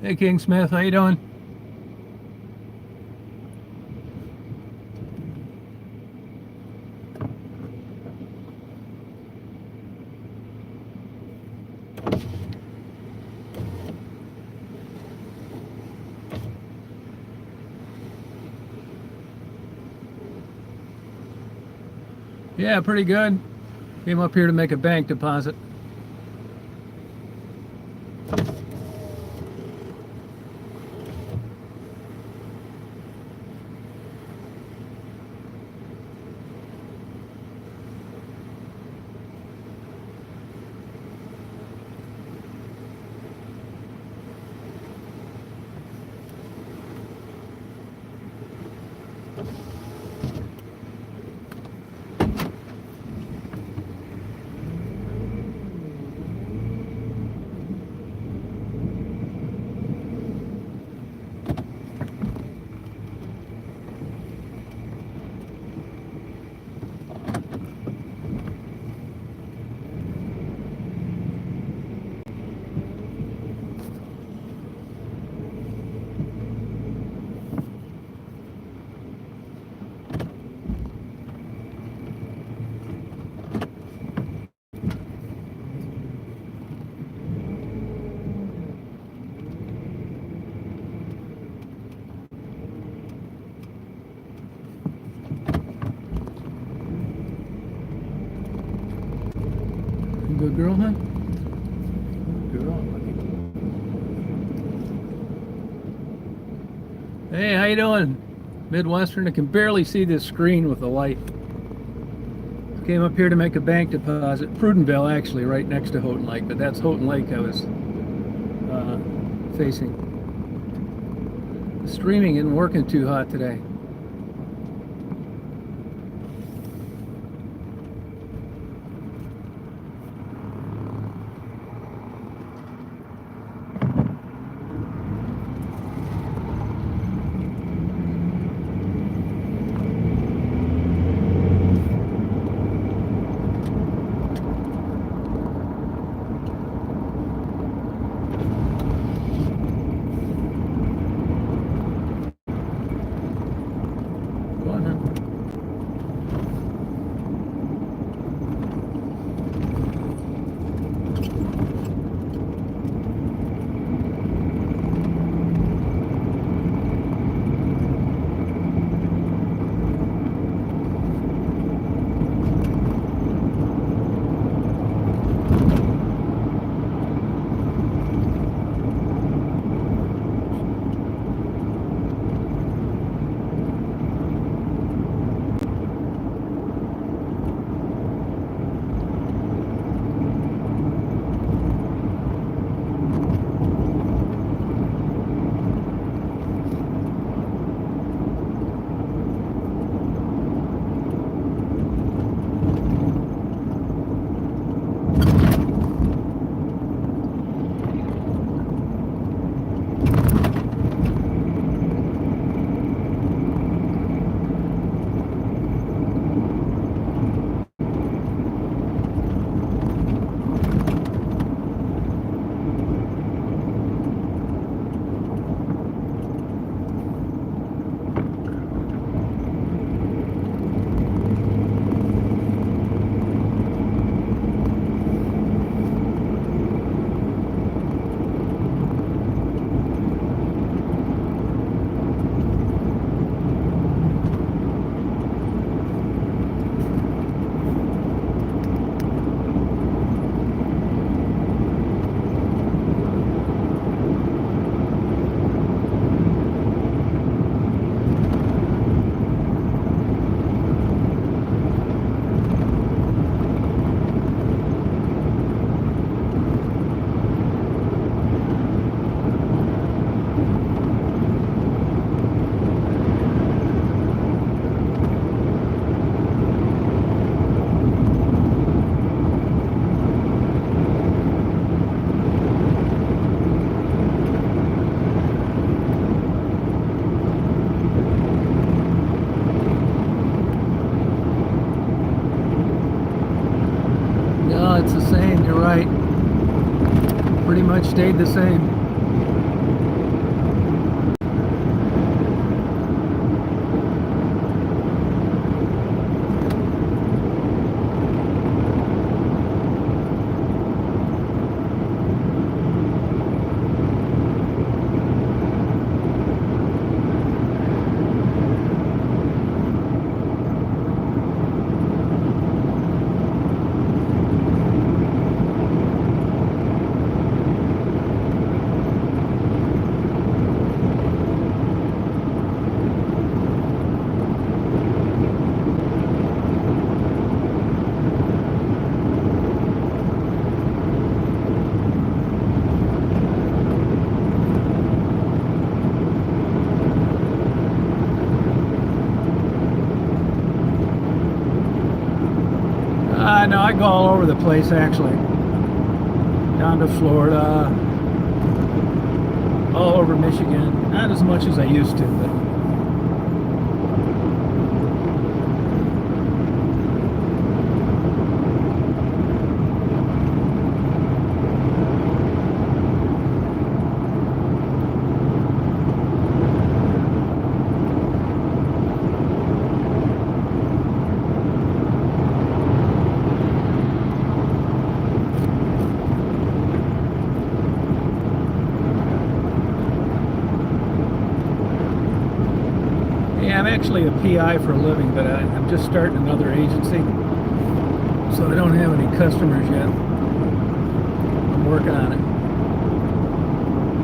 Hey, King Smith, how you doing? Yeah, pretty good. Came up here to make a bank deposit. Good girl, huh? Good girl. Hey, how you doing? Midwestern, I can barely see this screen with the light. Came up here to make a bank deposit. Prudenville, actually, right next to Houghton Lake, but that's Houghton Lake I was facing. The streaming isn't working too hot today. Go on, huh? No, it's the same. You're right. Pretty much stayed the same. I go all over the place actually. Down to Florida, all over Michigan. Not as much as I used to, but yeah, I'm actually a PI for a living, but I'm just starting another agency, so I don't have any customers yet. I'm working on it.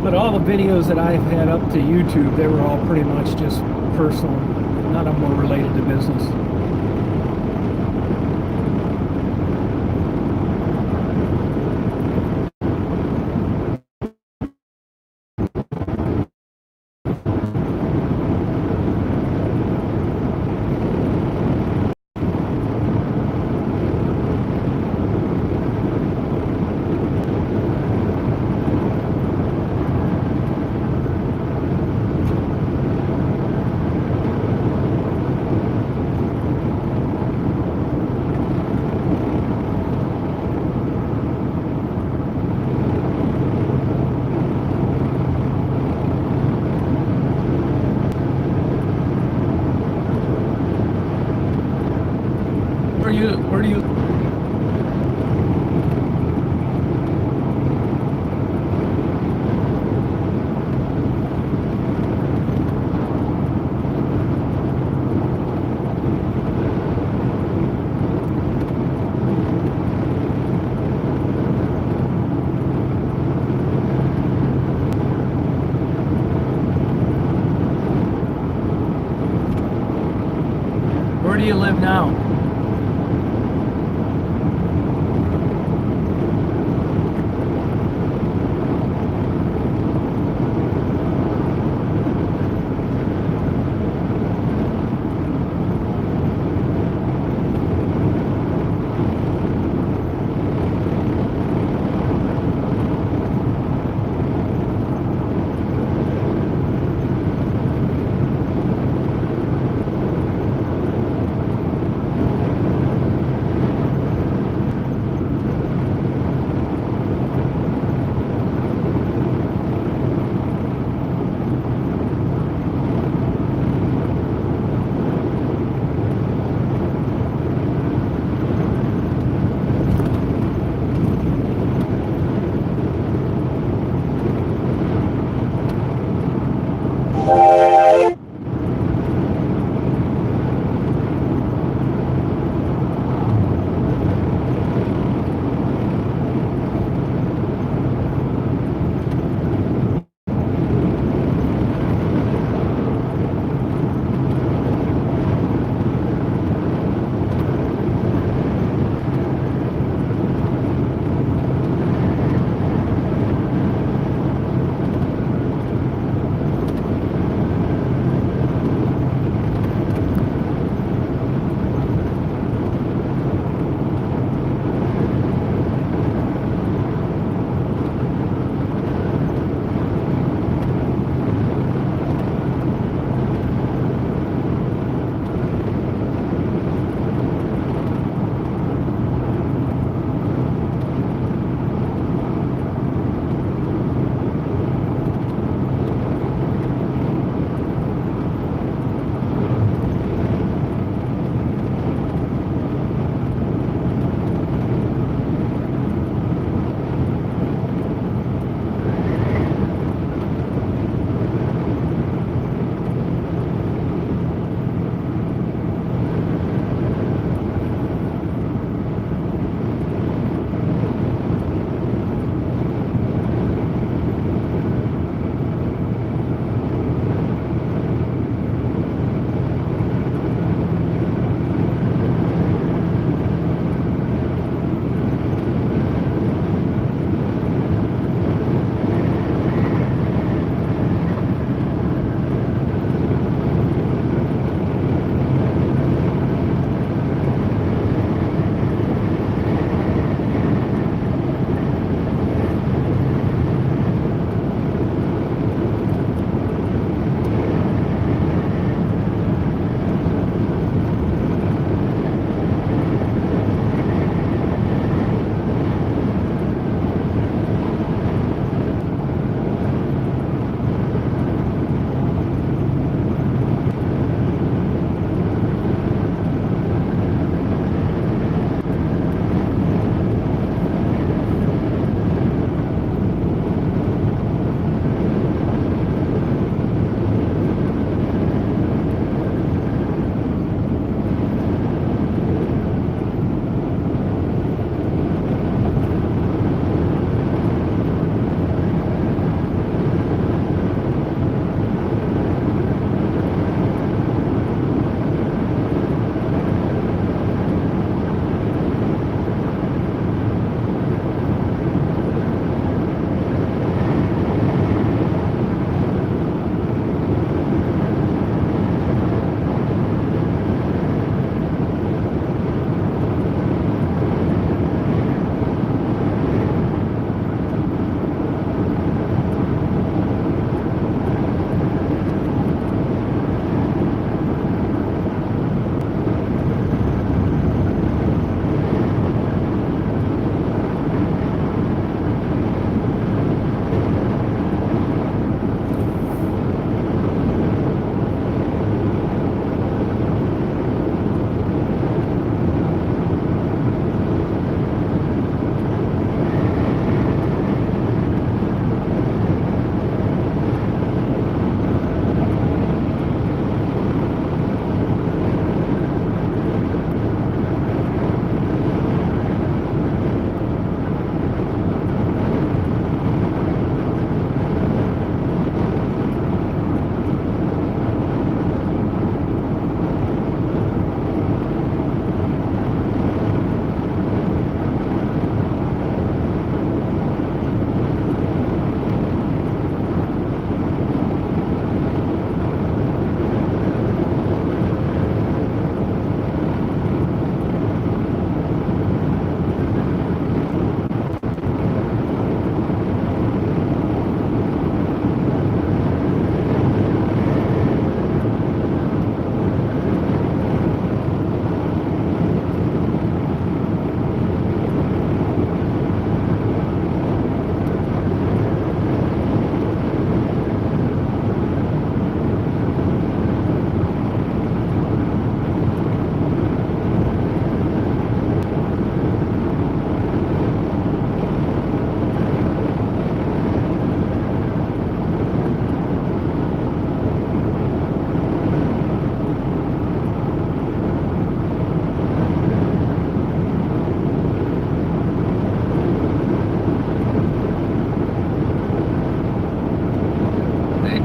But all the videos that I've had up to YouTube, they were all pretty much just personal. None of them were related to business. Where do you where do you live now?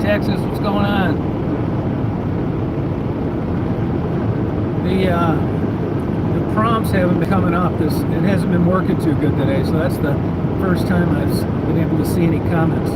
Texas. What's going on? The prompts haven't been coming up. It hasn't been working too good today, so that's the first time I've been able to see any comments.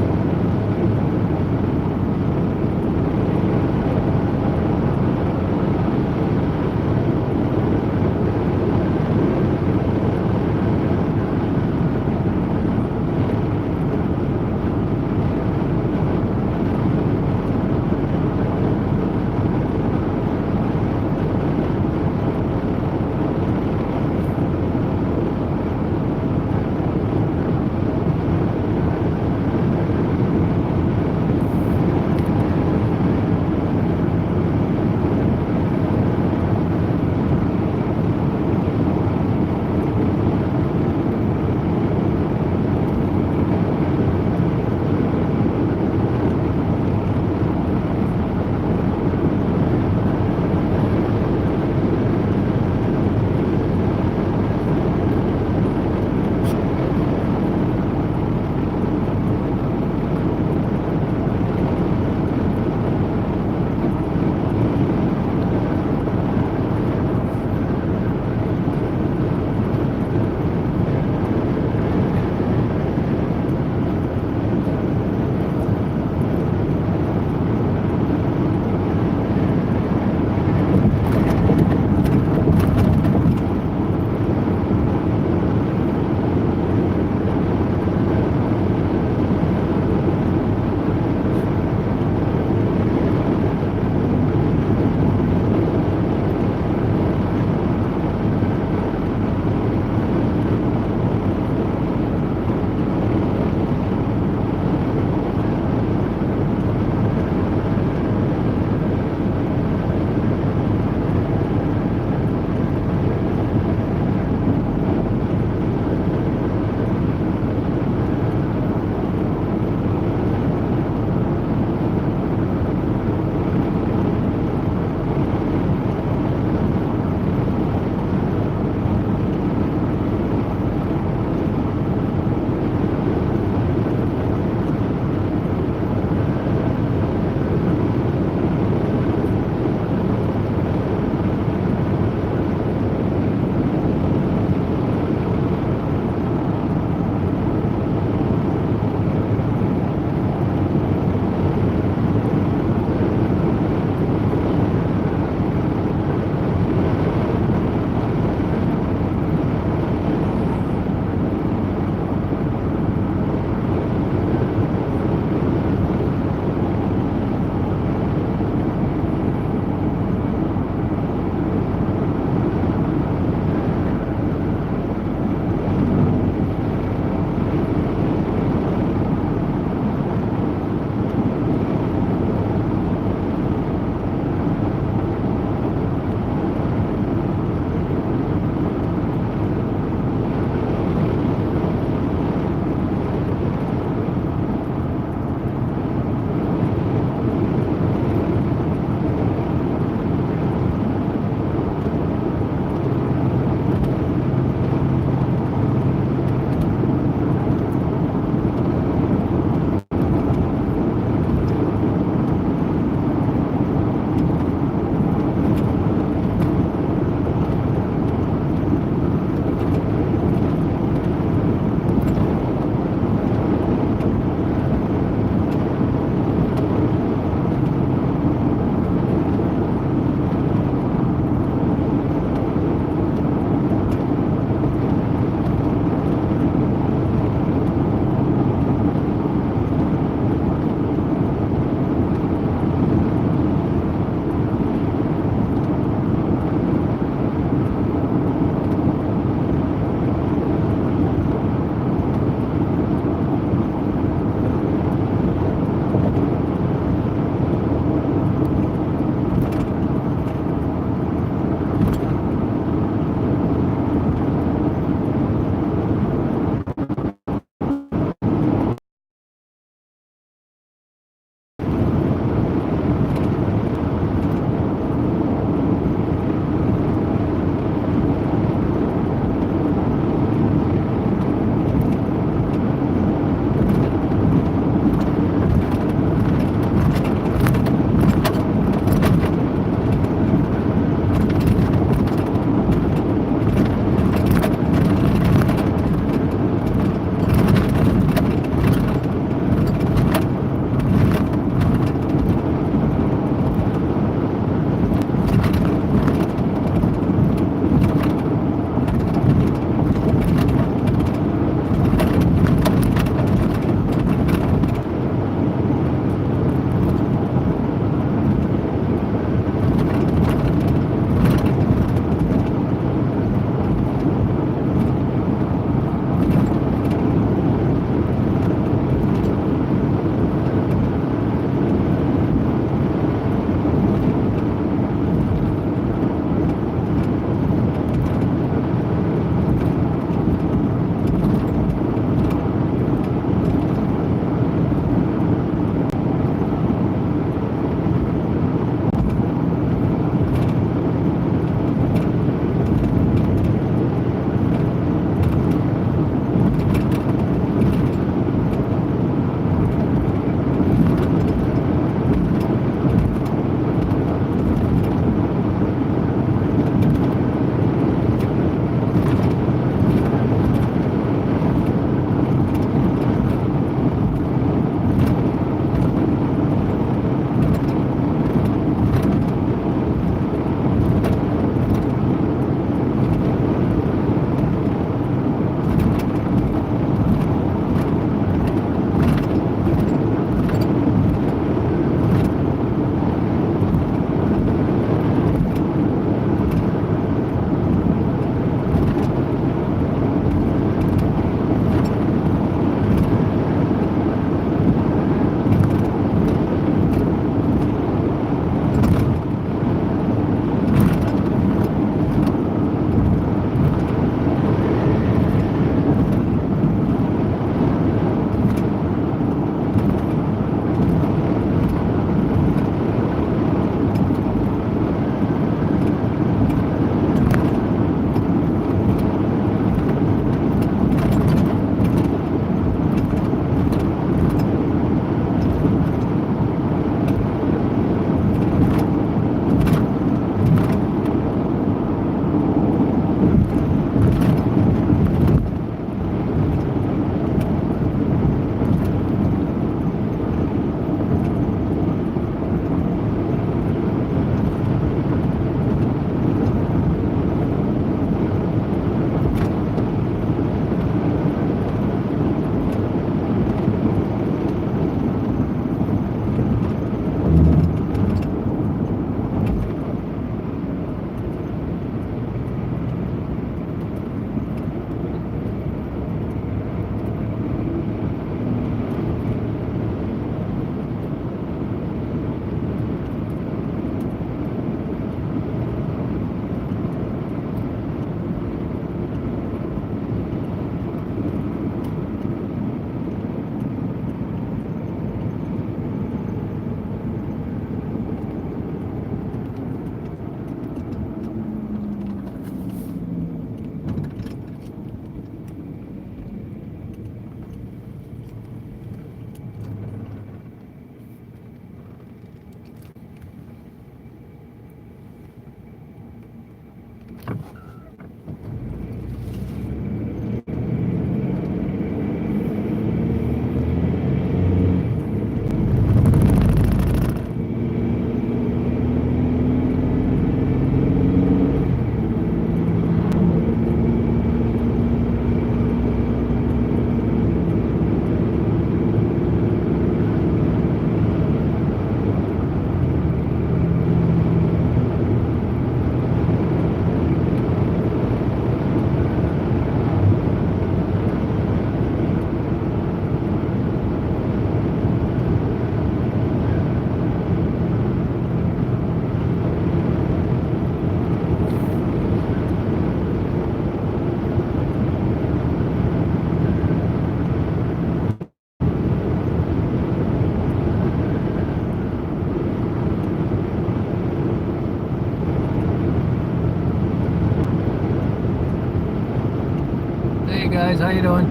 guys, how you doing?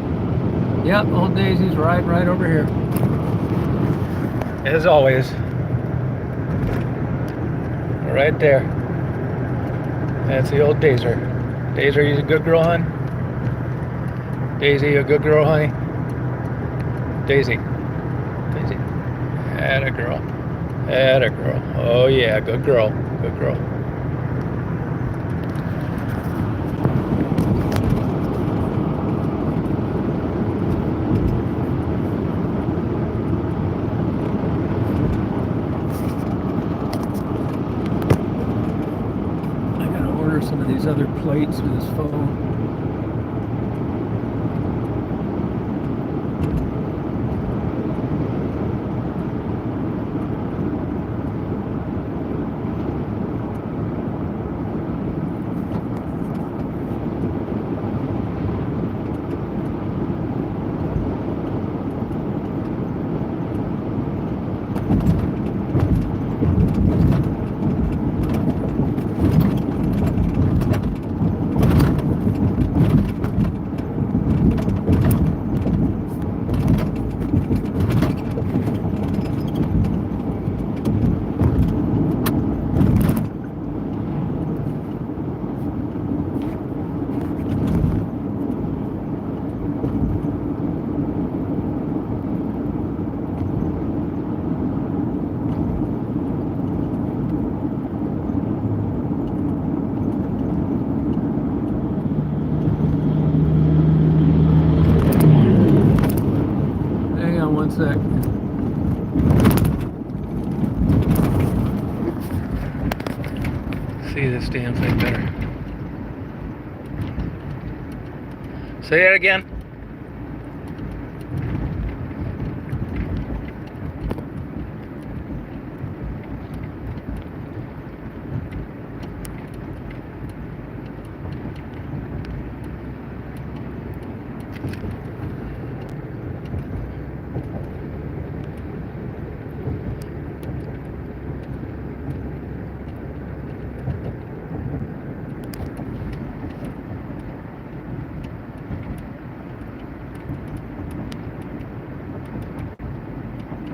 Yep, old Daisy's right over here. As always. Right there. That's the old Daisy. Daisy, you a good girl, hon? Daisy, you a good girl, honey? Daisy. Daisy. Atta girl. Atta girl. Oh yeah, good girl. Good girl. Some of these other plates for this phone. One sec. See this damn thing better. Say that again.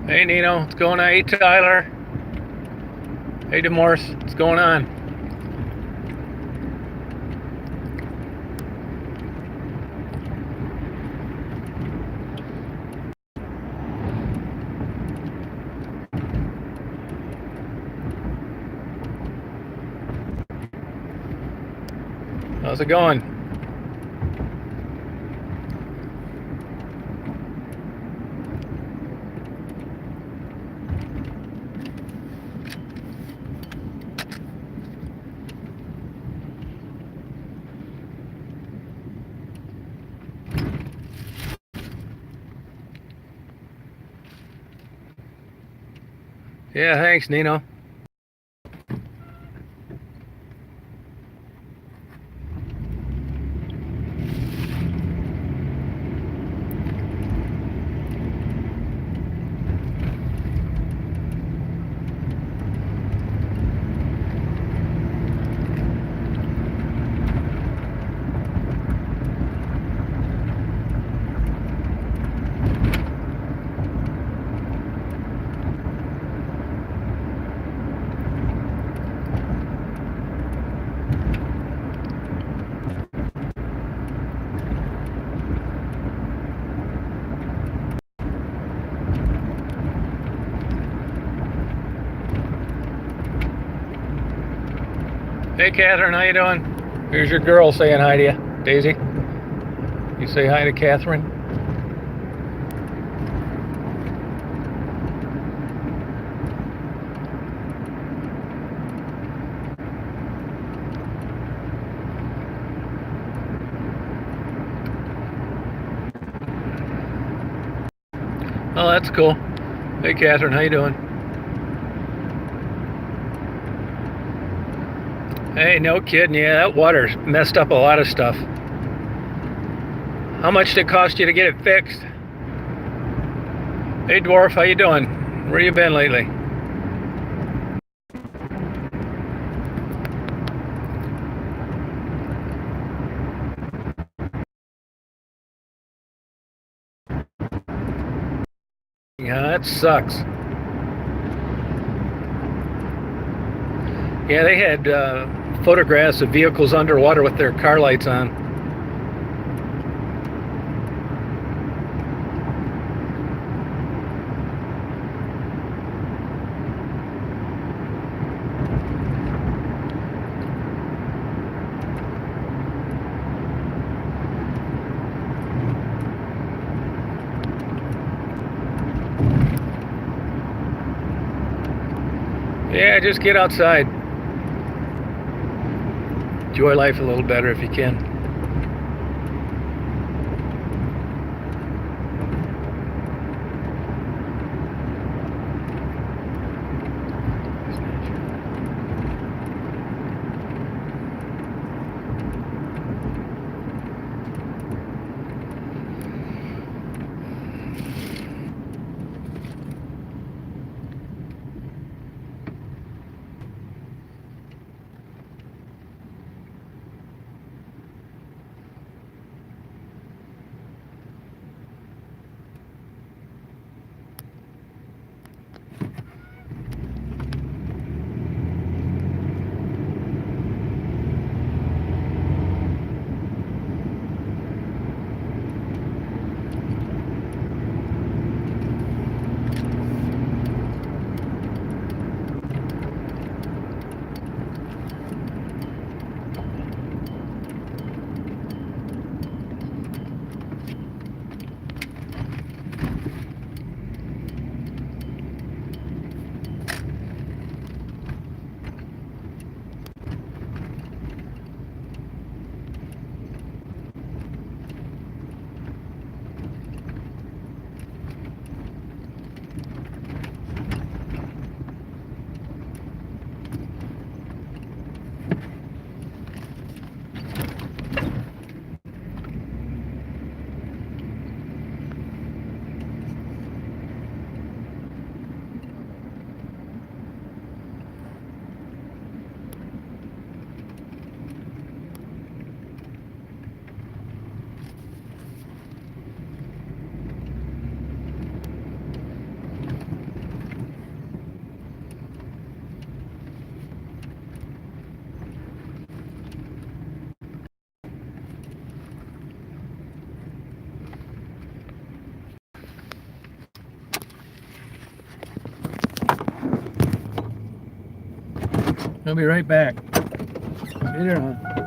Hey Nino, what's going on? Hey Tyler. Hey Demorse, what's going on? How's it going? Yeah, thanks, Nino. Hey Catherine, how you doing? Here's your girl saying hi to you, Daisy. You say hi to Catherine. Oh, that's cool. Hey Catherine, how you doing? Hey, no kidding. Yeah, that water's messed up a lot of stuff. How much did it cost you to get it fixed? Hey Dwarf, how you doing? Where you been lately? Yeah, that sucks. Yeah, they had photographs of vehicles underwater with their car lights on. Yeah, just get outside. Enjoy life a little better if you can. I'll be right back. Later on.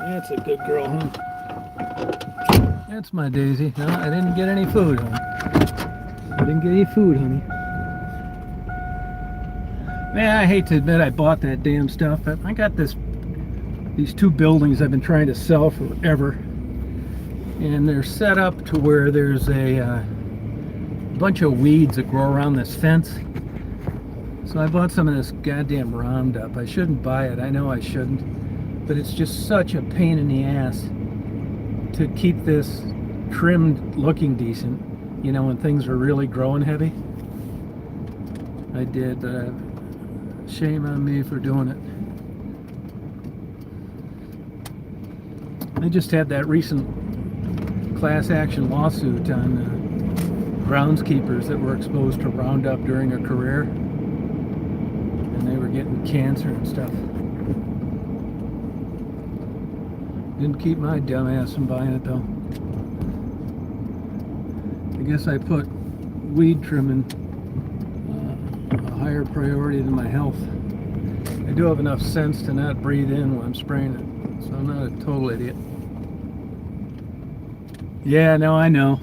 That's a good girl, huh? That's my Daisy. No, I didn't get any food, honey. I didn't get any food, honey. Man, I hate to admit I bought that damn stuff. I got these two buildings I've been trying to sell forever. And they're set up to where there's a bunch of weeds that grow around this fence. So I bought some of this goddamn Roundup. I shouldn't buy it. I know I shouldn't. But it's just such a pain in the ass to keep this trimmed looking decent, you know, when things are really growing heavy. I did, but shame on me for doing it. They just had that recent class action lawsuit on groundskeepers that were exposed to Roundup during a career, and they were getting cancer and stuff. Didn't keep my dumb ass from buying it though. I guess I put weed trimming a higher priority than my health. I do have enough sense to not breathe in when I'm spraying it, so I'm not a total idiot. Yeah, no, I know.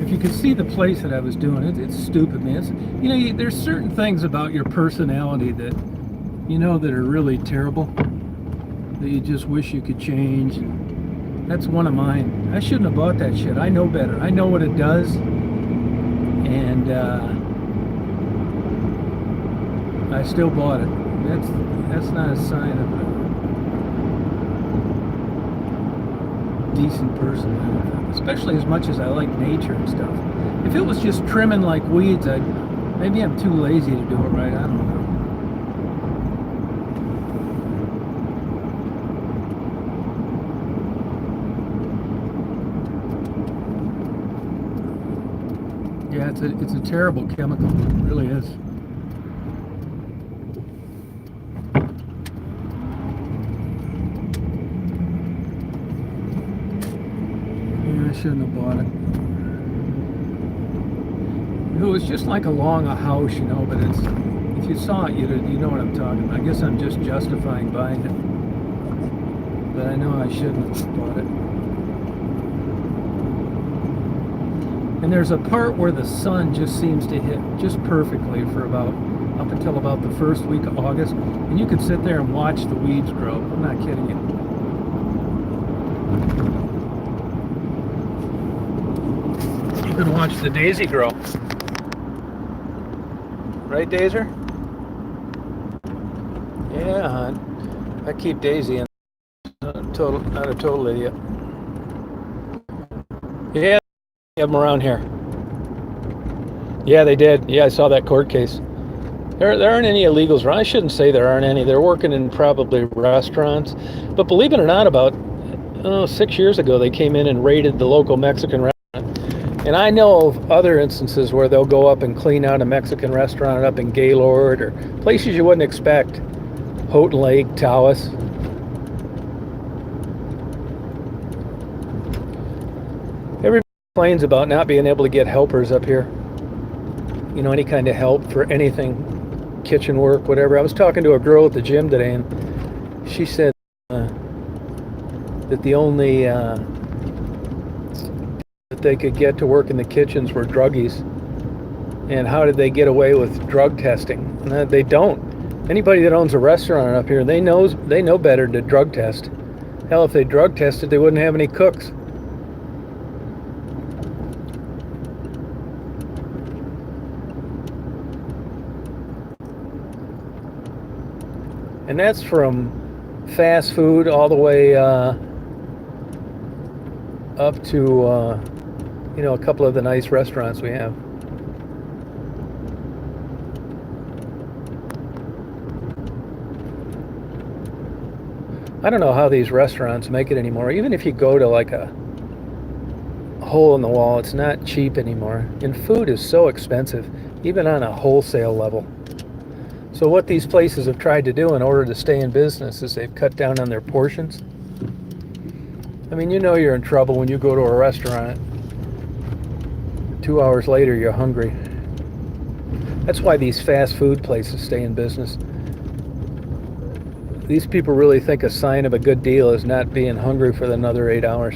If you could see the place that I was doing it, it's stupid, man. You know, there's certain things about your personality that, you know, that are really terrible, that you just wish you could change. That's one of mine. I shouldn't have bought that shit. I know better. I know what it does, and I still bought it. That's not a sign of a decent person, especially as much as I like nature and stuff. If it was just trimming like weeds, maybe I'm too lazy to do it right. I don't know. Yeah, it's a terrible chemical. It really is. I shouldn't have bought it. It was just like along a house, you know, but it's, if you saw it, you know what I'm talking about. I guess I'm just justifying buying it, but I know I shouldn't have bought it. And there's a part where the sun just seems to hit just perfectly for up until about the first week of August, and you could sit there and watch the weeds grow. I'm not kidding you. You can watch the daisy grow. Right, Dazer? Yeah, hon. I keep Daisy in. Not a total idiot. Yeah, they have them around here. Yeah, they did. Yeah, I saw that court case. There aren't any illegals around. I shouldn't say there aren't any. They're working in probably restaurants. But believe it or not, about 6 years ago, they came in and raided the local Mexican restaurant. And I know of other instances where they'll go up and clean out a Mexican restaurant up in Gaylord or places you wouldn't expect. Houghton Lake, Tawas. Everybody complains about not being able to get helpers up here. You know, any kind of help for anything, kitchen work, whatever. I was talking to a girl at the gym today, and she said that the only that they could get to work in the kitchens were druggies. And how did they get away with drug testing? And they don't. Anybody that owns a restaurant up here, they know better to drug test. Hell, if they drug tested, they wouldn't have any cooks. And that's from fast food all the way up to you know, a couple of the nice restaurants we have. I don't know how these restaurants make it anymore. Even if you go to like a hole in the wall, it's not cheap anymore. And food is so expensive, even on a wholesale level. So what these places have tried to do in order to stay in business is they've cut down on their portions. I mean, you know you're in trouble when you go to a restaurant. 2 hours later, you're hungry. That's why these fast food places stay in business. These people really think a sign of a good deal is not being hungry for another 8 hours.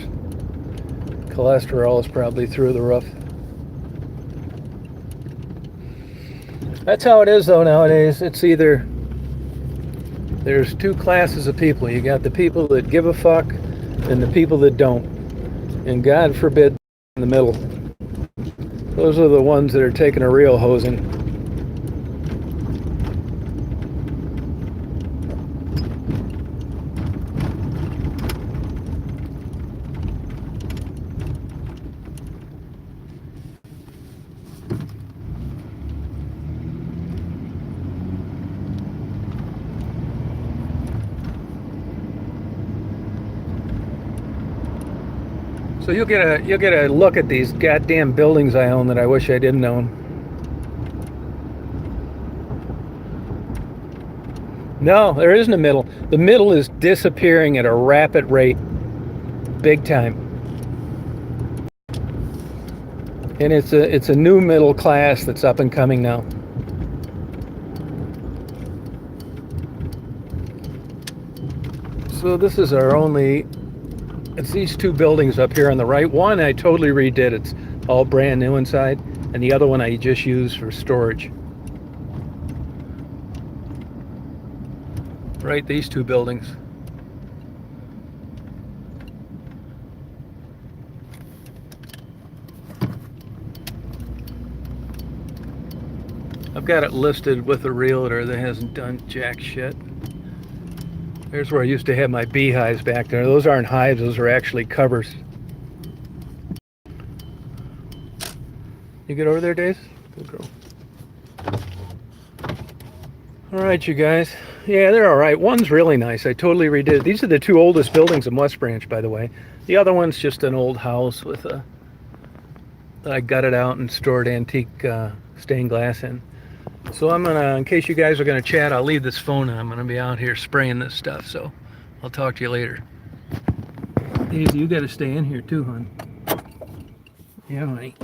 Cholesterol is probably through the roof. That's how it is, though, nowadays. It's either there's two classes of people. You got the people that give a fuck and the people that don't. And God forbid in the middle. Those are the ones that are taking a real hosing. So you'll get a look at these goddamn buildings I own that I wish I didn't own. No, there isn't a middle. The middle is disappearing at a rapid rate. Big time. And it's a new middle class that's up and coming now. So this is our only, it's these two buildings up here on the right. One I totally redid. It's all brand new inside. And the other one I just used for storage. Right, these two buildings. I've got it listed with a realtor that hasn't done jack shit. There's where I used to have my beehives back there. Those aren't hives, those are actually covers. You get over there, Dave? Good girl. Alright, you guys. Yeah, they're alright. One's really nice. I totally redid it. These are the two oldest buildings in West Branch, by the way. The other one's just an old house with a that I gutted out and stored antique stained glass in. So I'm gonna, in case you guys are gonna chat, I'll leave this phone and I'm gonna be out here spraying this stuff. So I'll talk to you later. Daisy, you gotta stay in here too, hon. Yeah, honey.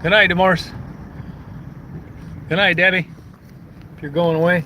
Good night, Demorse. Good night, Debbie. If you're going away.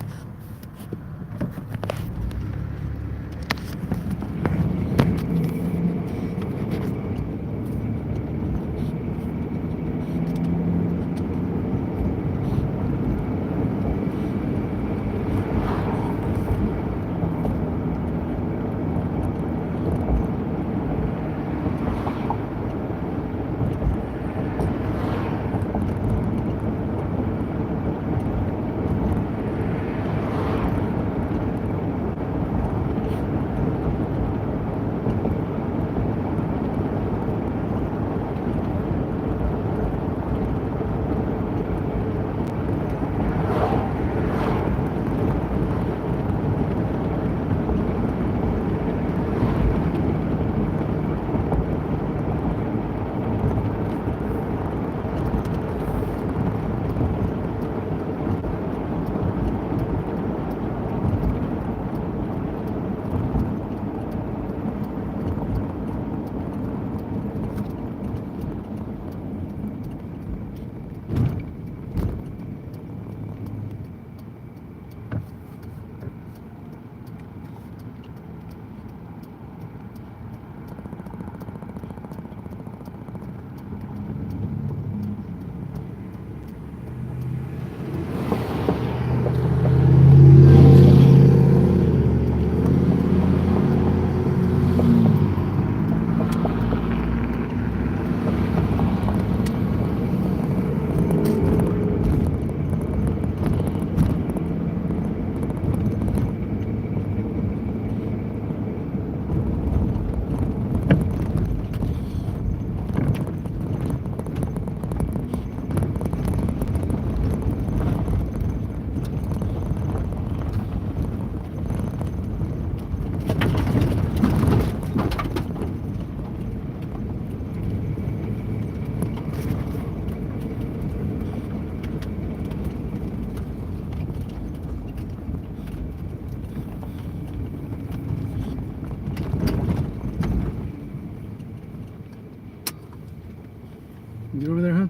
Get over there, huh?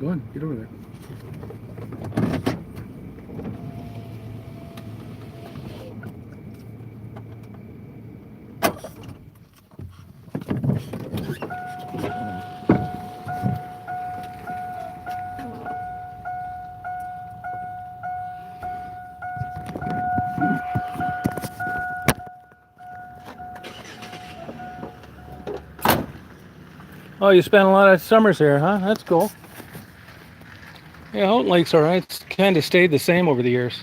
Go on, get over there. Oh, you spent a lot of summers here, huh? That's cool. Yeah, Houghton Lake's all right. It's kind of stayed the same over the years.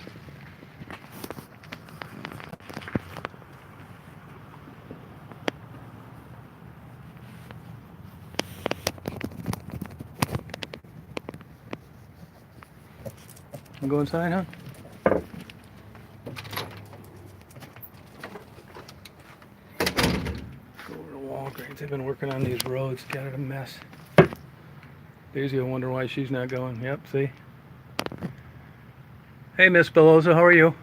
I'll go inside, huh? Go over to Walgreens. They've been working on these roads. Got it a mess. Daisy, I wonder why she's not going. Yep, see? Hey, Miss Belosa, how are you?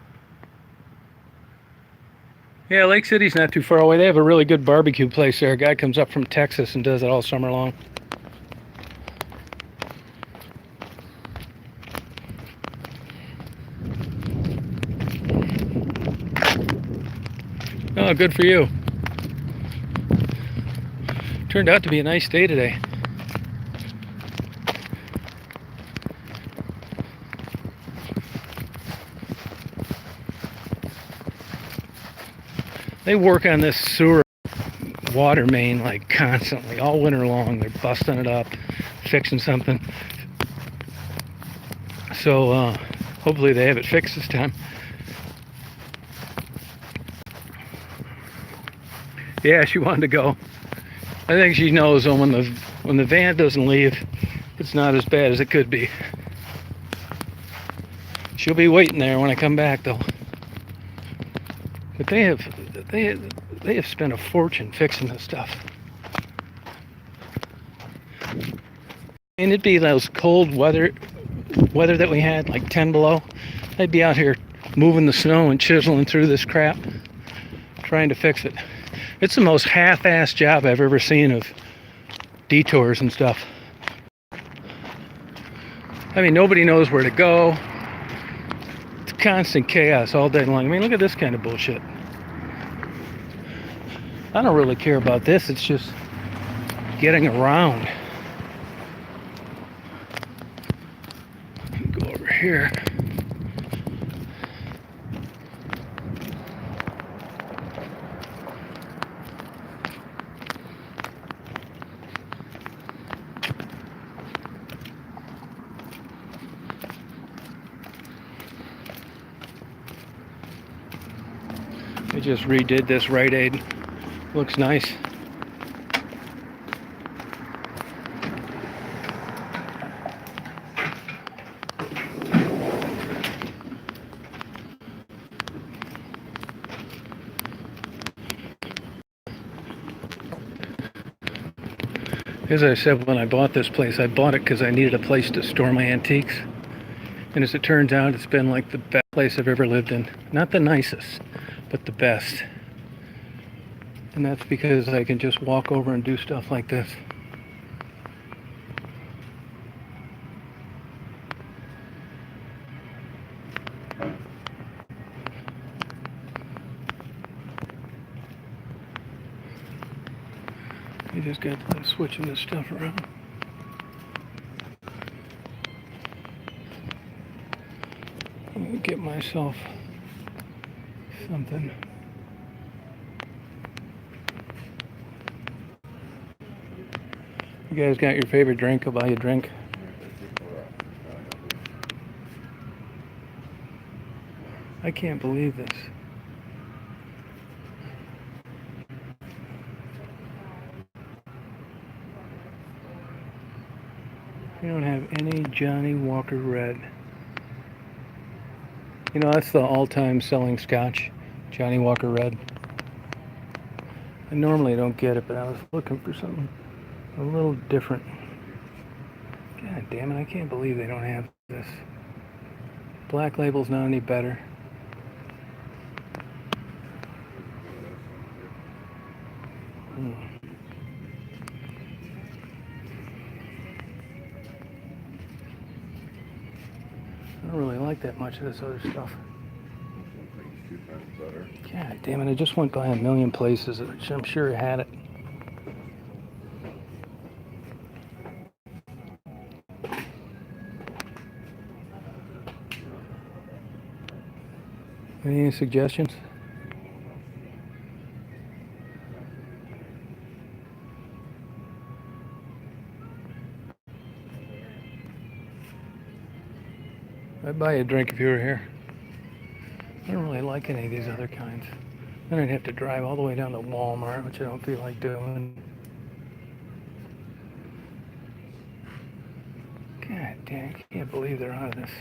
Yeah, Lake City's not too far away. They have a really good barbecue place there. A guy comes up from Texas and does it all summer long. Oh, good for you. Turned out to be a nice day today. They work on this sewer water main like constantly, all winter long. They're busting it up, fixing something. So hopefully they have it fixed this time. Yeah, she wanted to go. I think she knows when the van doesn't leave, it's not as bad as it could be. She'll be waiting there when I come back, though. But they have spent a fortune fixing this stuff. And it'd be those cold weather that we had, like 10 below. I'd be out here moving the snow and chiseling through this crap, trying to fix it. It's the most half-assed job I've ever seen of detours and stuff. I mean, nobody knows where to go. It's constant chaos all day long. I mean, look at this kind of bullshit. I don't really care about this. It's just getting around. Go over here. They just redid this Rite Aid. Looks nice. As I said when I bought this place, I bought it because I needed a place to store my antiques. And as it turns out, it's been like the best place I've ever lived in. Not the nicest, but the best. And that's because I can just walk over and do stuff like this. You just got to switching this stuff around. I'm gonna get myself something. You guys got your favorite drink? I'll buy you a drink. I can't believe this. We don't have any Johnny Walker Red. You know, that's the all-time selling scotch, Johnny Walker Red. I normally don't get it, but I was looking for something a little different. God damn it, I can't believe they don't have this. Black Label's not any better. I don't really like that much of this other stuff. God damn it, I just went by a million places, which I'm sure had it. Any suggestions? I'd buy you a drink if you were here. I don't really like any of these other kinds. Then I'd have to drive all the way down to Walmart, which I don't feel like doing. God damn, I can't believe they're out of this.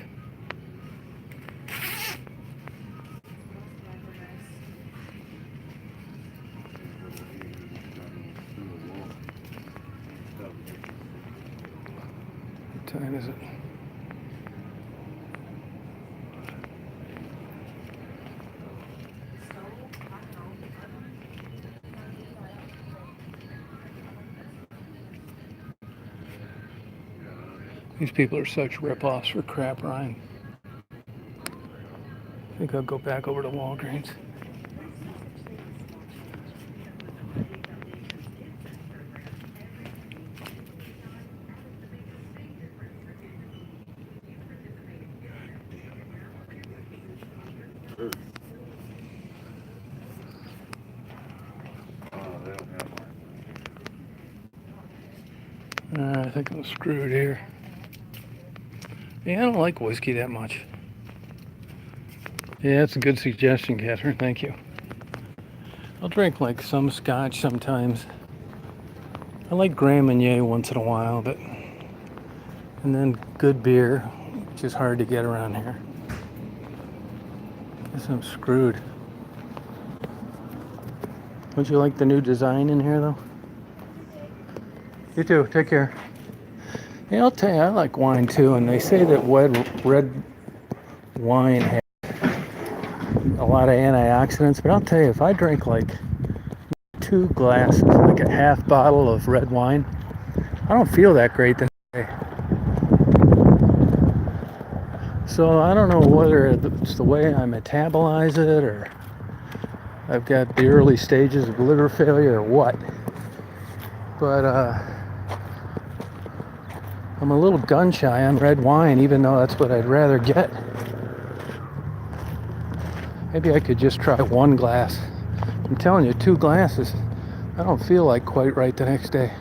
What time is it? These people are such rip-offs for crap, Ryan. I think I'll go back over to Walgreens. I think I'm screwed here. Yeah, I don't like whiskey that much. Yeah, that's a good suggestion, Catherine. Thank you. I'll drink like some scotch sometimes. I like Grand Marnier once in a while, but and then good beer, which is hard to get around here. Guess I'm screwed. Don't you like the new design in here, though? You too. Take care. Yeah, I'll tell you, I like wine too, and they say that red wine has a lot of antioxidants, but I'll tell you, if I drink like 2 glasses, like a half bottle of red wine, I don't feel that great the next day. So I don't know whether it's the way I metabolize it or I've got the early stages of liver failure or what. But I'm a little gun shy on red wine, even though that's what I'd rather get. Maybe I could just try one glass. I'm telling you, 2 glasses, I don't feel like quite right the next day.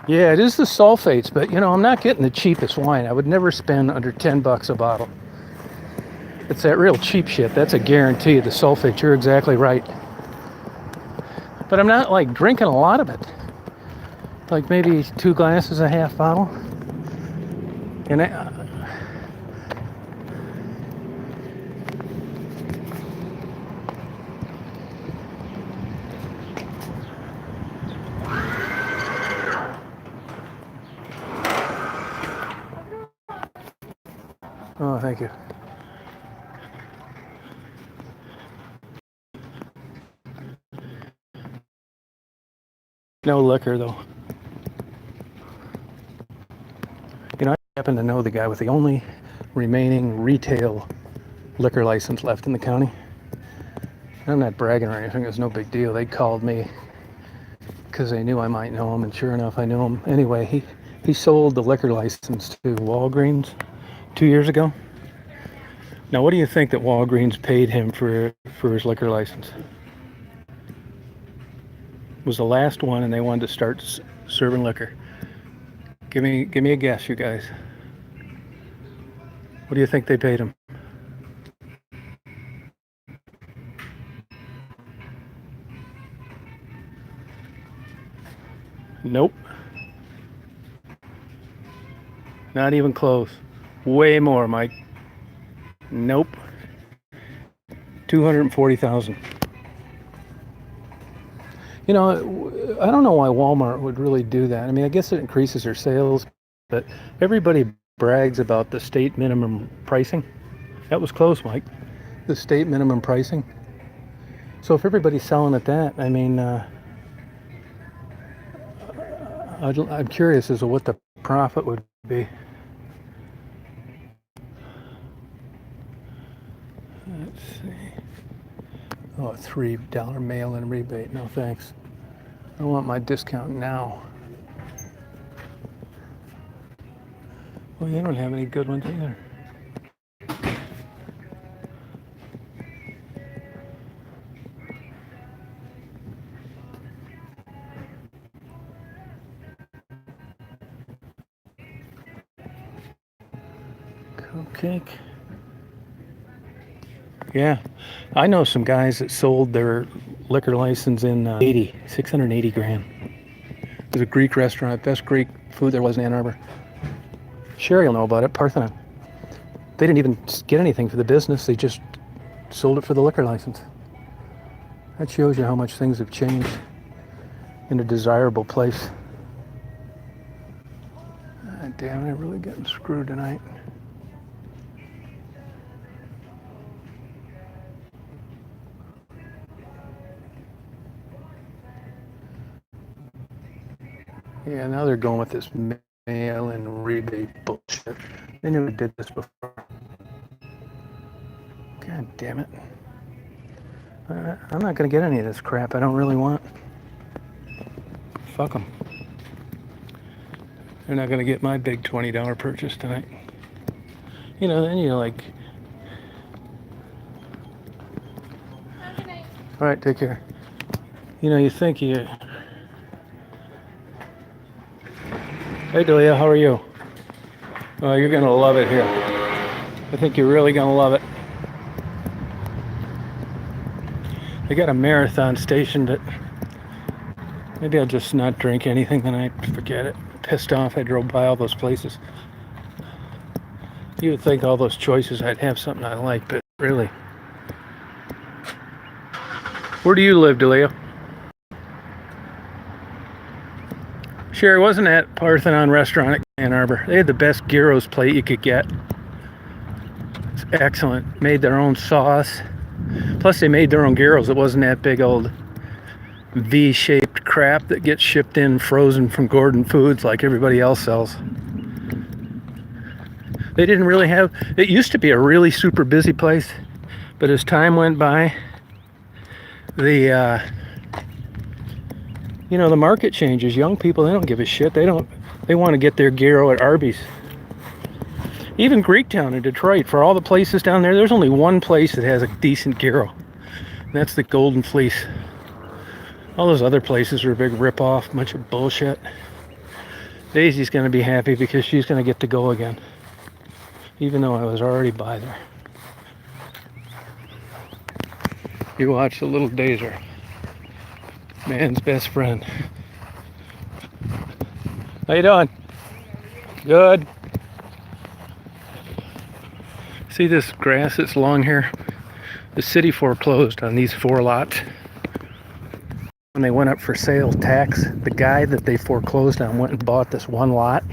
Yeah, it is the sulfates, but you know, I'm not getting the cheapest wine. I would never spend under 10 bucks a bottle. It's that real cheap shit. That's a guarantee of the sulfates. You're exactly right. But I'm not like drinking a lot of it. Like maybe 2 glasses, a half bottle. And oh, thank you. No liquor, though. You know, I happen to know the guy with the only remaining retail liquor license left in the county. I'm not bragging or anything. It was no big deal. They called me because they knew I might know him, and sure enough, I knew him. Anyway, he sold the liquor license to Walgreens 2 years ago. Now, what do you think that Walgreens paid him for his liquor license? It was the last one, and they wanted to start serving liquor. Give me a guess, you guys. What do you think they paid him? Nope. Not even close. Way more, Mike. Nope. $240,000. You know, I don't know why Walmart would really do that. I mean, I guess it increases their sales, but everybody brags about the state minimum pricing. That was close, Mike. The state minimum pricing. So if everybody's selling at that, I mean, I'm curious as to what the profit would be. Let's see. Oh, a $3 mail-in rebate. No, thanks. I want my discount now. Well, they don't have any good ones either. Cupcake. Yeah, I know some guys that sold their liquor license in 680 grand. It was a Greek restaurant, best Greek food there was in Ann Arbor. Sherry will know about it, Parthenon. They didn't even get anything for the business, they just sold it for the liquor license. That shows you how much things have changed in a desirable place. God damn, I'm really getting screwed tonight. Yeah, now they're going with this mail-in rebate bullshit. They never did this before. God damn it. I'm not going to get any of this crap I don't really want. Fuck them. They're not going to get my big $20 purchase tonight. You know, then you're like... All right, take care. You know, you think you... Hey, Delia, how are you? Oh, you're going to love it here. I think you're really going to love it. They got a marathon station that... Maybe I'll just not drink anything tonight. Forget it. Pissed off I drove by all those places. You would think all those choices I'd have something I like, but really. Where do you live, Delia? Sherry, wasn't that Parthenon restaurant at Ann Arbor? They had the best gyros plate you could get. It's excellent. Made their own sauce. Plus they made their own gyros. It wasn't that big old V-shaped shipped crap that gets shipped in frozen from Gordon Foods like everybody else sells. They didn't really have, it used to be a really super busy place, but as time went by, the the market changes. Young people, they don't give a shit. They want to get their gyro at Arby's. Even Greektown in Detroit, for all the places down there, there's only one place that has a decent gyro. And that's the Golden Fleece. All those other places are a big rip-off, bunch of bullshit. Daisy's going to be happy because she's going to get to go again. Even though I was already by there. You watch the little Dazer. Man's best friend. How you doing? Good. See this grass that's long here? The city foreclosed on these 4 lots. When they went up for sales tax, the guy that they foreclosed on went and bought this 1 lot.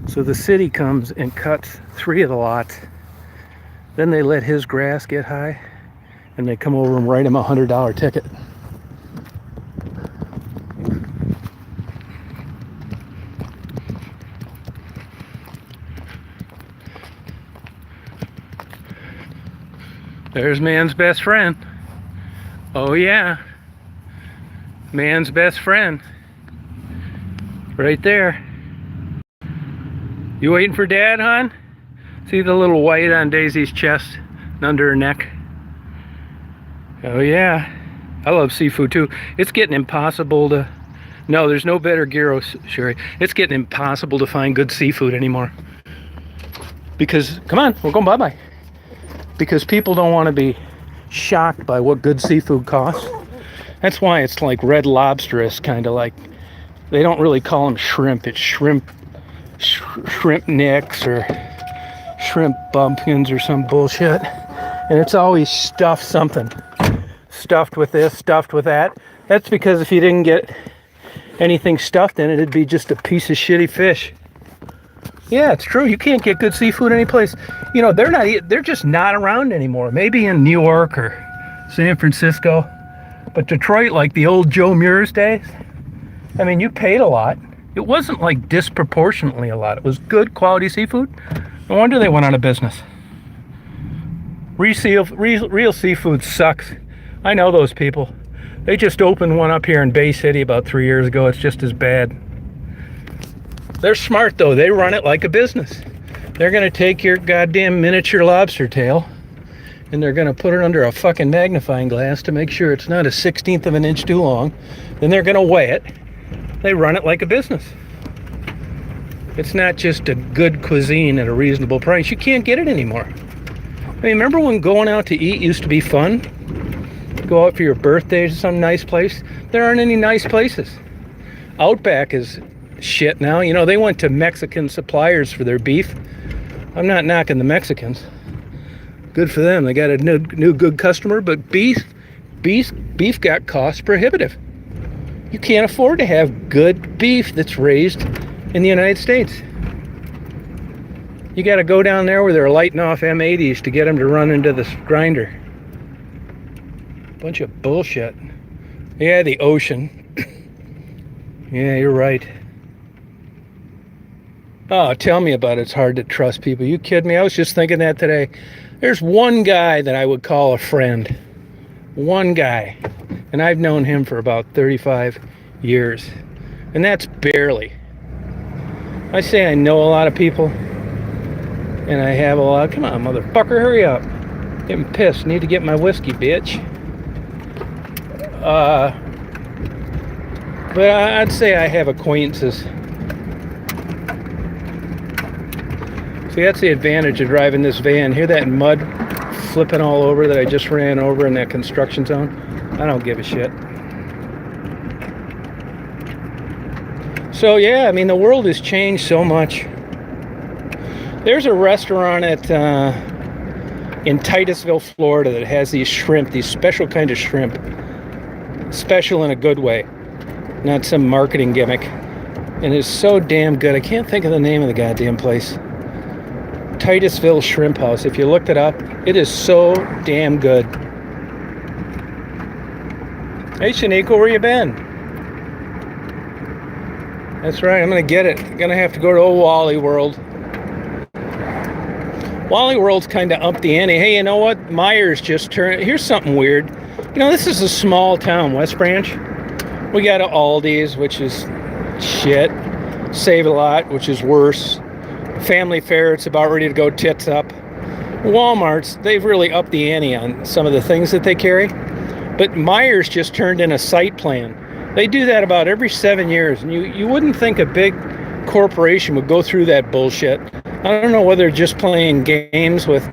So the city comes and cuts 3 of the lots. Then they let his grass get high, and they come over and write him a $100 ticket. There's man's best friend. Oh yeah. Man's best friend. Right there. You waiting for Dad, hon? See the little white on Daisy's chest and under her neck? Oh yeah. I love seafood too. It's getting impossible to... No, there's no better gyros, Sherry. It's getting impossible to find good seafood anymore. Because, come on, we're going bye-bye. Because people don't want to be shocked by what good seafood costs. That's why it's like Red Lobster is kind of like, they don't really call them shrimp. It's shrimp nicks or shrimp bumpkins or some bullshit. And it's always stuffed something. Stuffed with this, stuffed with that. That's because if you didn't get anything stuffed in it, it'd be just a piece of shitty fish. Yeah, it's true. You can't get good seafood anyplace. You know, they're just not around anymore. Maybe in New York or San Francisco. But Detroit, like the old Joe Muir's days, I mean, you paid a lot. It wasn't like disproportionately a lot. It was good quality seafood. No wonder they went out of business. Real seafood sucks. I know those people. They just opened one up here in Bay City about 3 years ago. It's just as bad. They're smart though. They run it like a business. They're gonna take your goddamn miniature lobster tail and they're gonna put it under a fucking magnifying glass to make sure it's not a 1/16 of an inch too long. Then they're gonna weigh it. They run it like a business. It's not just a good cuisine at a reasonable price. You can't get it anymore. I mean, remember when going out to eat used to be fun? Go out for your birthday to some nice place. There aren't any nice places. Outback is shit now. You know, they went to Mexican suppliers for their beef. I'm not knocking the Mexicans. Good for them. They got a new good customer, but beef got cost prohibitive. You can't afford to have good beef that's raised in the United States. You got to go down there where they're lighting off M80s to get them to run into this grinder. Bunch of bullshit. Yeah, the ocean. Yeah, you're right. Oh, tell me about it. It's hard to trust people. You kidding me? I was just thinking that today. There's one guy that I would call a friend. One guy. And I've known him for about 35 years. And that's barely. I say I know a lot of people. And I have a lot. Come on, motherfucker, hurry up. Getting pissed. Need to get my whiskey, bitch. But I'd say I have acquaintances. See, that's the advantage of driving this van. Hear that mud flipping all over that I just ran over in that construction zone? I don't give a shit. So yeah, I mean, the world has changed so much. There's a restaurant in Titusville, Florida that has these shrimp, these special kind of shrimp. Special in a good way, not some marketing gimmick. And it's so damn good. I can't think of the name of the goddamn place. Titusville Shrimp House. If you looked it up, it is so damn good. Hey Shaniqua, where you been? That's right. I'm going to get it. I'm going to have to go to old Wally World. Wally World's kind of up the ante. Hey, you know what? Myers just turned... Here's something weird. You know, this is a small town, West Branch. We got a Aldi's, which is shit. Save-A-Lot, which is worse. Family Fare, it's about ready to go tits up. Walmart's, they've really upped the ante on some of the things that they carry. But Myers just turned in a site plan. They do that about every 7 years, and you wouldn't think a big corporation would go through that bullshit. I don't know whether they're just playing games with...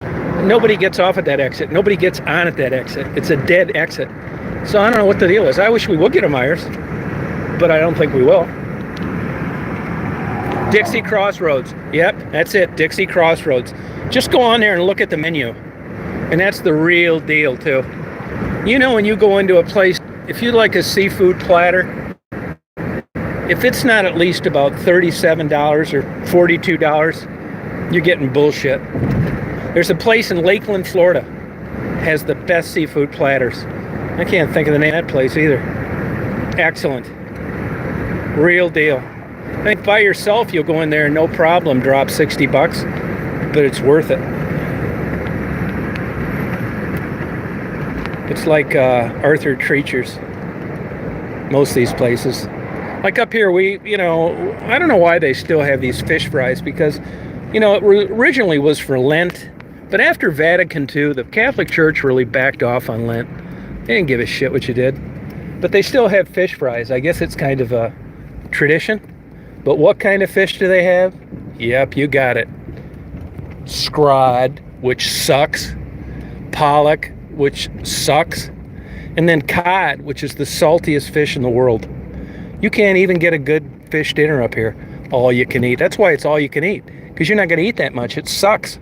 Nobody gets off at that exit. Nobody gets on at that exit. It's a dead exit. So I don't know what the deal is. I wish we would get a Myers, but I don't think we will. Dixie Crossroads. Yep, that's it. Dixie Crossroads. Just go on there and look at the menu. And that's the real deal, too. You know, when you go into a place, if you like a seafood platter, if it's not at least about $37 or $42, you're getting bullshit. There's a place in Lakeland, Florida, has the best seafood platters. I can't think of the name of that place either. Excellent. Real deal. I think by yourself you'll go in there and no problem drop $60, but it's worth it. It's like Arthur Treacher's, most of these places. Like up here, I don't know why they still have these fish fries, because, it originally was for Lent, but after Vatican II, the Catholic Church really backed off on Lent. They didn't give a shit what you did. But they still have fish fries. I guess it's kind of a tradition. But what kind of fish do they have? Yep, you got it. Scrod, which sucks. Pollock, which sucks. And then cod, which is the saltiest fish in the world. You can't even get a good fish dinner up here. All you can eat. That's why it's all you can eat. Because you're not going to eat that much. It sucks.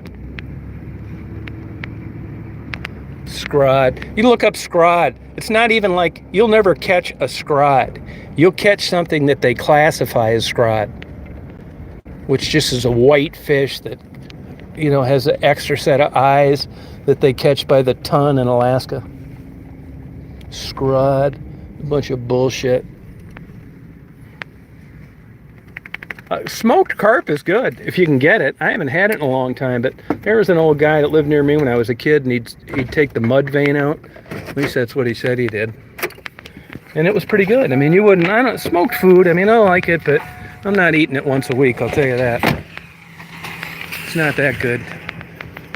Scrod. You look up scrod. It's not even like, you'll never catch a scrod. You'll catch something that they classify as scrod, which just is a white fish that, has an extra set of eyes that they catch by the ton in Alaska. Scrod. A bunch of bullshit. Smoked carp is good if you can get it. I haven't had it in a long time, but there was an old guy that lived near me when I was a kid, and he'd take the mud vein out. At least that's what he said he did. And it was pretty good. I mean, smoked food, I like it, but I'm not eating it once a week, I'll tell you that. It's not that good.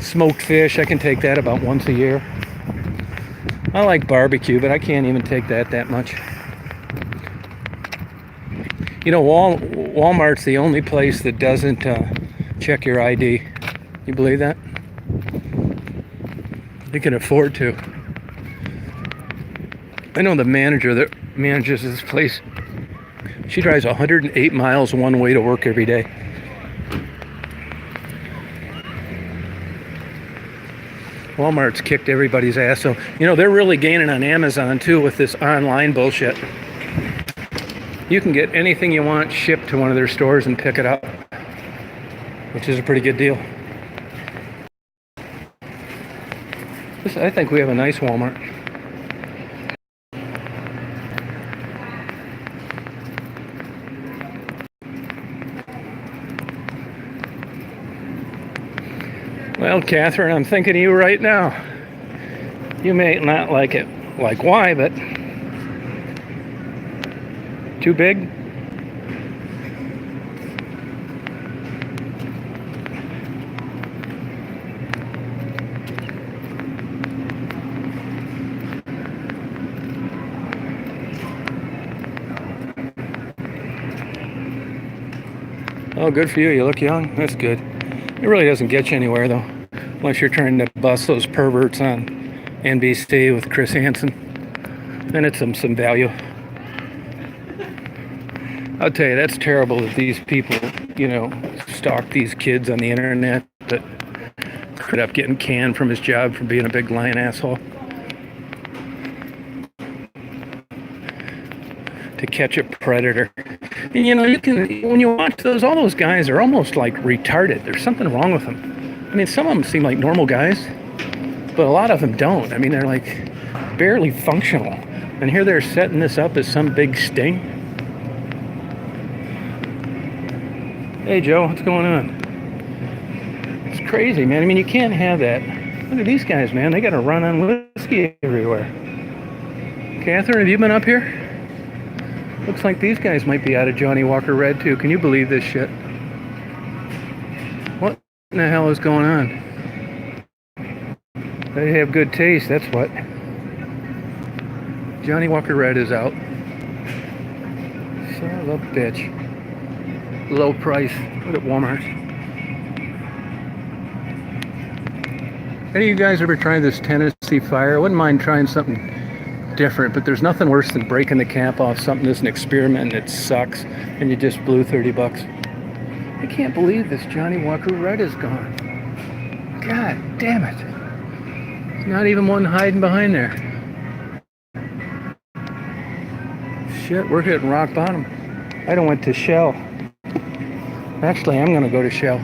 Smoked fish, I can take that about once a year. I like barbecue, but I can't even take that much. Walmart's the only place that doesn't check your ID. You believe that? You can afford to. I know the manager that manages this place. She drives 108 miles one way to work every day. Walmart's kicked everybody's ass. So, they're really gaining on Amazon, too, with this online bullshit. You can get anything you want shipped to one of their stores and pick it up, which is a pretty good deal. I think we have a nice Walmart. Well, Catherine, I'm thinking of you right now. You may not like it. Like why, but... Too big? Oh, good for you. You look young. That's good. It really doesn't get you anywhere, though. Unless you're trying to bust those perverts on NBC with Chris Hansen. Then it's some value. I'll tell you, that's terrible that these people, stalk these kids on the internet that could up getting canned from his job for being a big lying asshole. To catch a predator. And you can, when you watch those, all those guys are almost like retarded. There's something wrong with them. Some of them seem like normal guys, but a lot of them don't. They're like barely functional. And here they're setting this up as some big sting. Hey Joe, what's going on? It's crazy, man. I mean, you can't have that. Look at these guys, man. They got to run on whiskey everywhere. Catherine, have you been up here? Looks like these guys might be out of Johnny Walker Red too. Can you believe this shit? What in the hell is going on? They have good taste, that's what. Johnny Walker Red is out. Son of a bitch. Low price. Look at Walmart. Any of you guys ever tried this Tennessee Fire? I wouldn't mind trying something different, but there's nothing worse than breaking the cap off something that's an experiment and it sucks and you just blew 30 bucks. I can't believe this Johnny Walker Red is gone. God damn it. There's not even one hiding behind there. Shit, we're hitting rock bottom. I done went to Shell. Actually, I'm gonna go to Shell.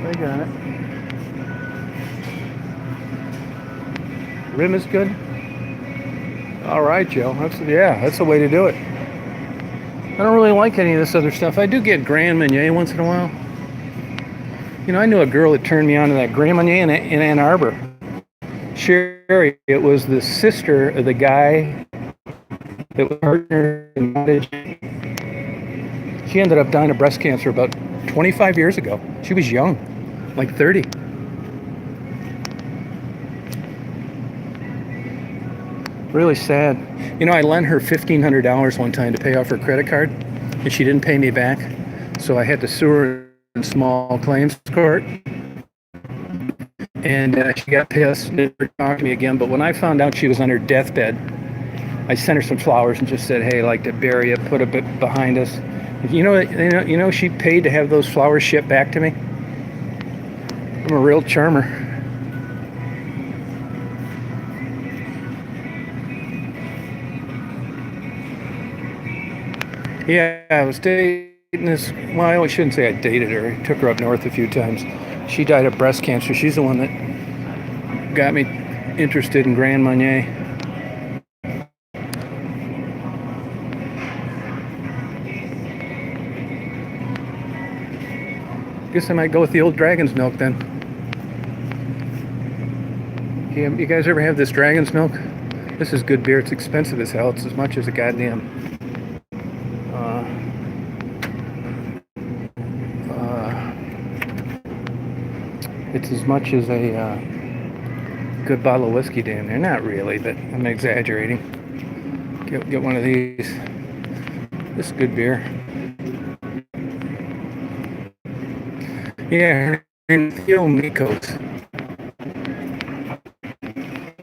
I got it. Rim is good. All right, Joe. That's the way to do it. I don't really like any of this other stuff. I do get Grand Marnier once in a while. You know, I knew a girl that turned me on to that Grand Marnier in Ann Arbor. Sherry. It was the sister of the guy that was partner in marriage. She ended up dying of breast cancer about 25 years ago. She was young, like 30. Really sad. You know, I lent her $1,500 one time to pay off her credit card, and she didn't pay me back. So I had to sue her in small claims court. And she got pissed and never talked to me again. But when I found out she was on her deathbed, I sent her some flowers and just said, "Hey, I'd like to bury it, put a bit behind us." You know, she paid to have those flowers shipped back to me. I'm a real charmer. Yeah, I was dating this. Well, I shouldn't say I dated her. I took her up north a few times. She died of breast cancer. She's the one that got me interested in Grand Marnier. Guess I might go with the old Dragon's Milk then. You guys ever have this Dragon's Milk? This is good beer. It's expensive as hell. It's as much as a goddamn it's as much as a good bottle of whiskey damn near. Not really, but I'm exaggerating. Get one of these. This is good beer. Yeah, and Theo Mikos.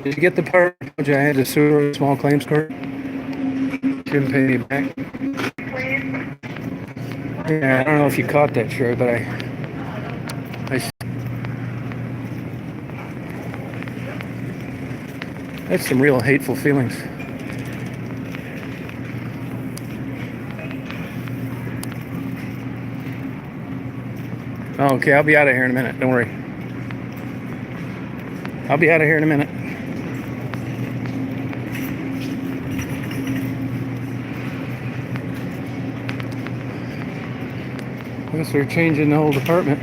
Did you get the part which I had to sue a small claims court? Didn't pay me back. Yeah, I don't know if you caught that, Sherry, but I that's some real hateful feelings. Okay, I'll be out of here in a minute. Don't worry. I'll be out of here in a minute. I guess they're changing the whole department.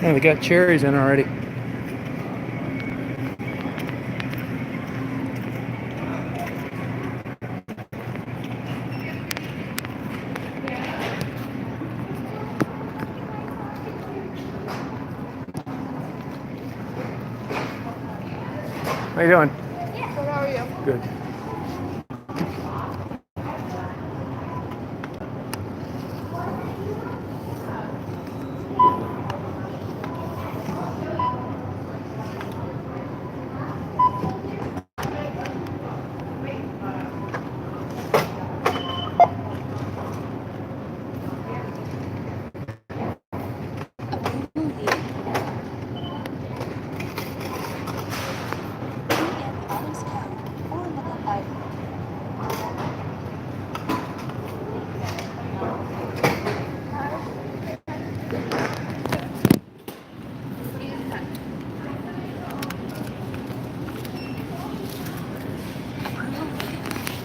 Oh, they got cherries in already. How you doing? Yeah. So how are you? Good.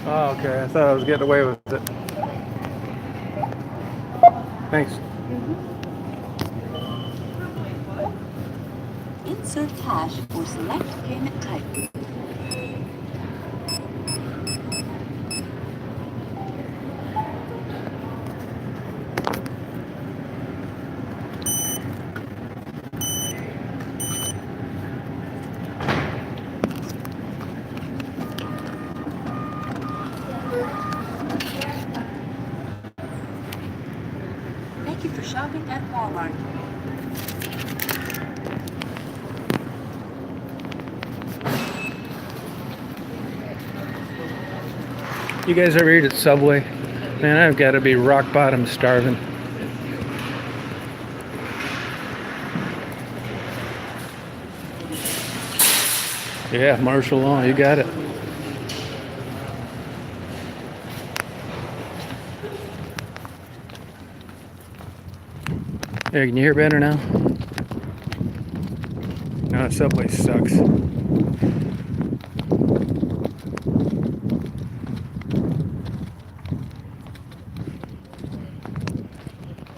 Oh, okay. I thought I was getting away with it. Thanks. Insert cash or select payment type. Thank you for shopping at Walmart. You guys ever eat at Subway? Man, I've got to be rock bottom starving. Yeah, martial law, you got it. There, can you hear better now? No, Subway sucks.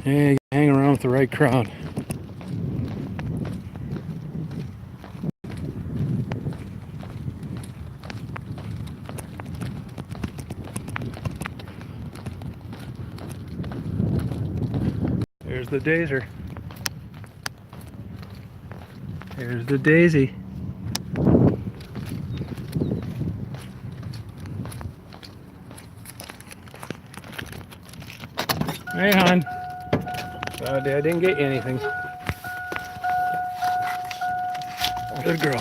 Yeah, you hang around with the right crowd. There's the Dazer. Here's the Daisy. Hey, hon. I didn't get you anything. Good girl.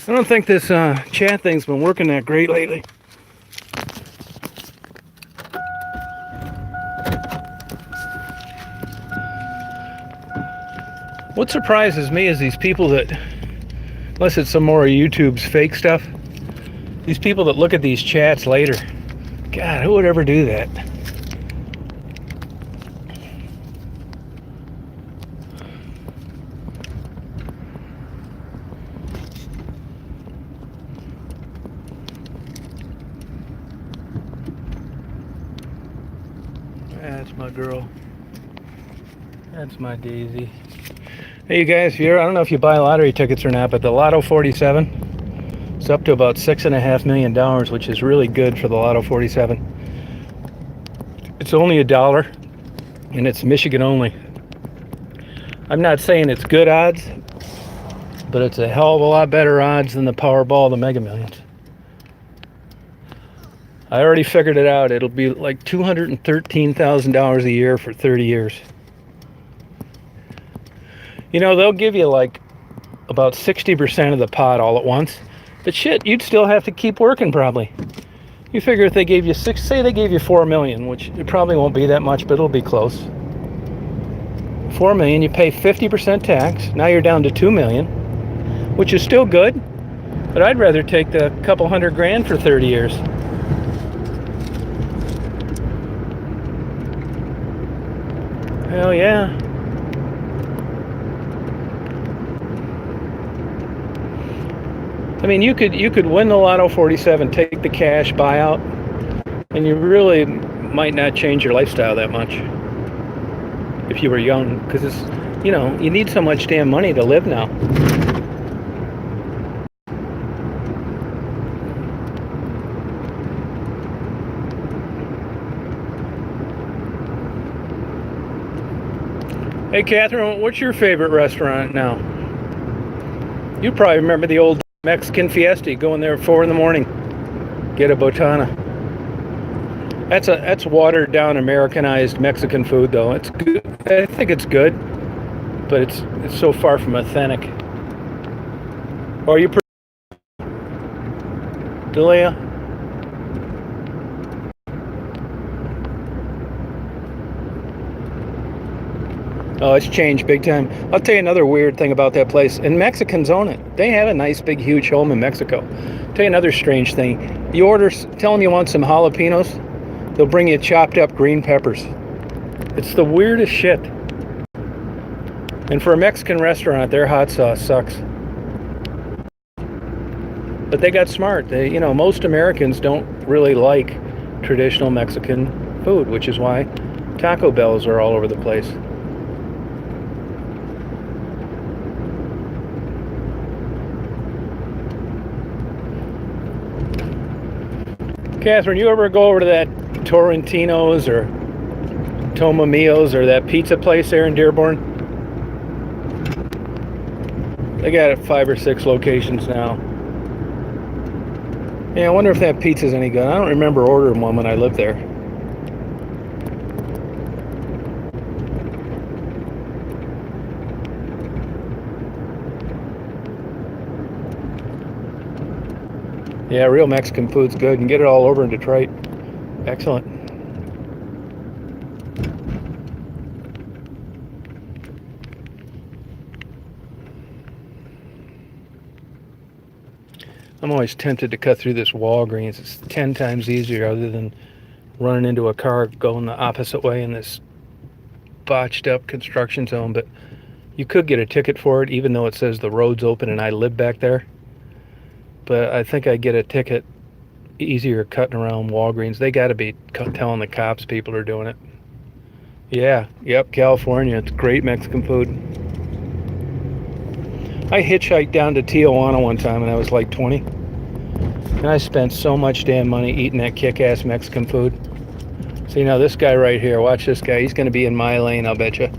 I don't think this chat thing's been working that great lately. What surprises me is these people that, unless it's some more of YouTube's fake stuff, these people that look at these chats later. God, who would ever do that? That's my girl. That's my Daisy. Hey, you guys, I don't know if you buy lottery tickets or not, but the Lotto 47, it's up to about $6.5 million, which is really good for the Lotto 47. It's only $1, and it's Michigan only. I'm not saying it's good odds, but it's a hell of a lot better odds than the Powerball, the Mega Millions. I already figured it out. It'll be like $213,000 a year for 30 years. You know, they'll give you like about 60% of the pot all at once. But shit, you'd still have to keep working probably. You figure if they gave you say they gave you 4 million, which it probably won't be that much, but it'll be close. 4 million, you pay 50% tax. Now you're down to 2 million, which is still good. But I'd rather take the couple $100,000 for 30 years. Hell yeah. I mean, you could win the Lotto 47, take the cash buyout, and you really might not change your lifestyle that much if you were young, because it's, you know, you need so much damn money to live now. Hey, Catherine, what's your favorite restaurant now? You probably remember the old Mexican Fiesta. Go in there at 4 in the morning, get a botana. That's watered down, Americanized Mexican food, though. It's good. I think it's good, but it's so far from authentic. Or you, Delia? Oh, it's changed big time. I'll tell you another weird thing about that place. And Mexicans own it. They have a nice, big, huge home in Mexico. I'll tell you another strange thing. You order, tell them you want some jalapenos, they'll bring you chopped up green peppers. It's the weirdest shit. And for a Mexican restaurant, their hot sauce sucks. But they got smart. Most Americans don't really like traditional Mexican food, which is why Taco Bells are all over the place. Catherine, you ever go over to that Torrentino's or Toma Mio's or that pizza place there in Dearborn? They got 5 or 6 locations now. Yeah, I wonder if that pizza's any good. I don't remember ordering one when I lived there. Yeah, real Mexican food's good. You can get it all over in Detroit. Excellent. I'm always tempted to cut through this Walgreens. It's 10 times easier other than running into a car going the opposite way in this botched up construction zone. But you could get a ticket for it even though it says the road's open and I live back there. But I think I'd get a ticket easier cutting around Walgreens. They got to be telling the cops people are doing it. Yeah, yep, California. It's great Mexican food. I hitchhiked down to Tijuana one time when I was like 20. And I spent so much damn money eating that kick-ass Mexican food. See, now this guy right here, watch this guy. He's going to be in my lane, I'll bet you.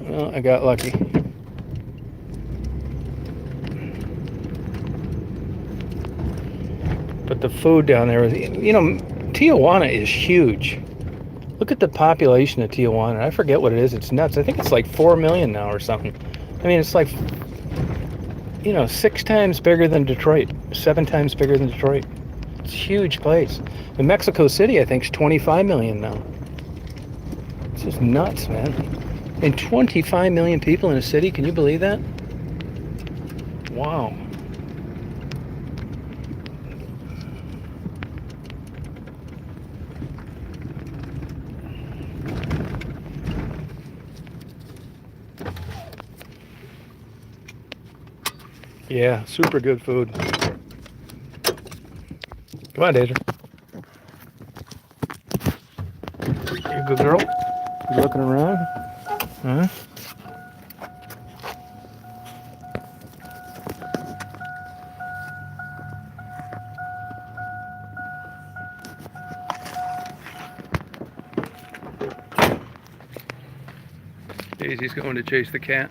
Well, I got lucky. But the food down there, Tijuana is huge. Look at the population of Tijuana. I forget what it is. It's nuts. I think it's like 4 million now or something. I mean, it's like, 6 times bigger than Detroit. 7 times bigger than Detroit. It's a huge place. And Mexico City, I think, is 25 million now. It's just nuts, man. And 25 million people in a city. Can you believe that? Wow. Yeah, super good food. Come on, Deja. You a good girl? You looking around? Huh? Daisy's going to chase the cat.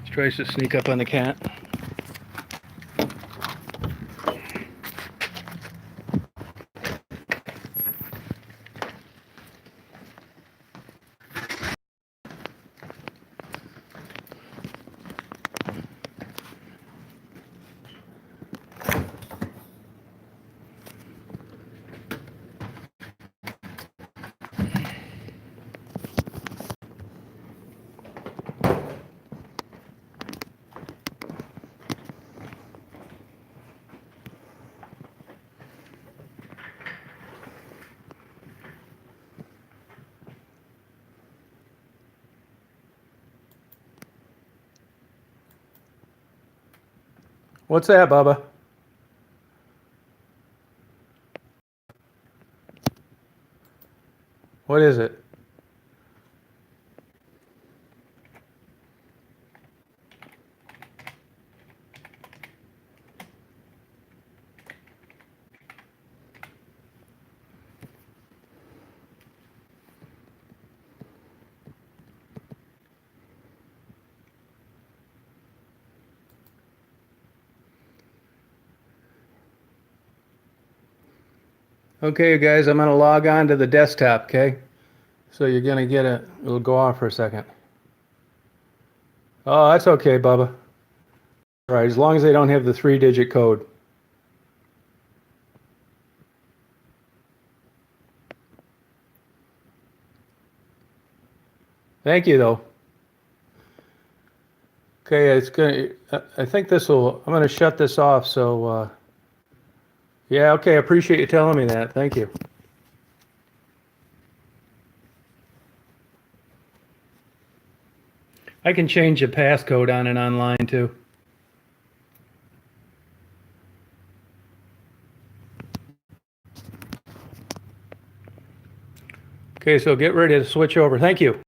She tries to sneak up on the cat. What's that, Bubba? What is it? Okay, guys, I'm going to log on to the desktop, okay? So you're going to get it. It'll go off for a second. Oh, that's okay, Bubba. All right, as long as they don't have the 3-digit code. Thank you, though. Okay, it's going to, I think this will, I'm going to shut this off, so, yeah, okay, I appreciate you telling me that. Thank you. I can change the passcode on it online too. Okay, so get ready to switch over. Thank you.